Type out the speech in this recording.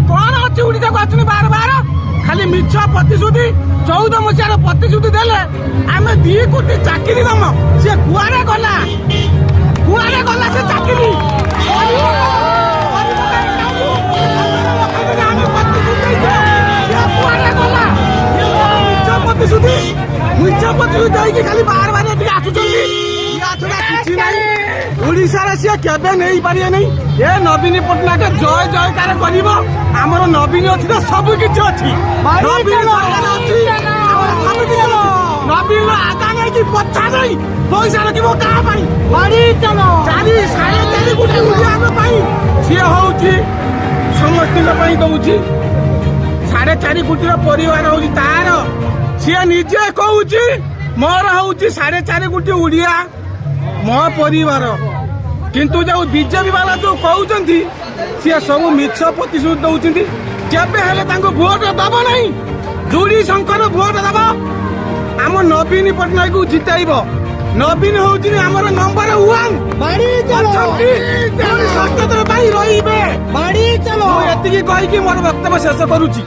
कौन अच्छी ओडिशा को आछुनी बार बार खाली मिछ प्रतिश्रुति 14 मसीहार प्रतिश्रुति देले आमे 2 कोटी चाकरी दम से कुआरे गला से चाकरी प्रतिश्रुति खाली बार बार ओडिशा सी केवे नहीं पारे नहीं ए नवीन पट्टनायक जय जयकार कर आमर नवीन अच्छी तो सब किसी अच्छी नवीन आगा नहीं कि पछा नहीं पैसा रख चारि साढ़े 4 कोटी सी हूँ समस्त दौर 4.5 कोटी परिवार हूँ तार सी निजे कहूँ मोर हूँ 4.5 कोटी ओडिया मो परिवार किंतु जो बीजेपी वाला जो कहते सी सब मिछ प्रतिश्रुति दौरान केवे हेले भोट दब नहीं जोड़ी शंकर भोट दब आम नवीन पट्टनायक को जिताइब नवीन हूँ आमर नंबर 1 रही मोर वक्तव्य शेष करुच्ची।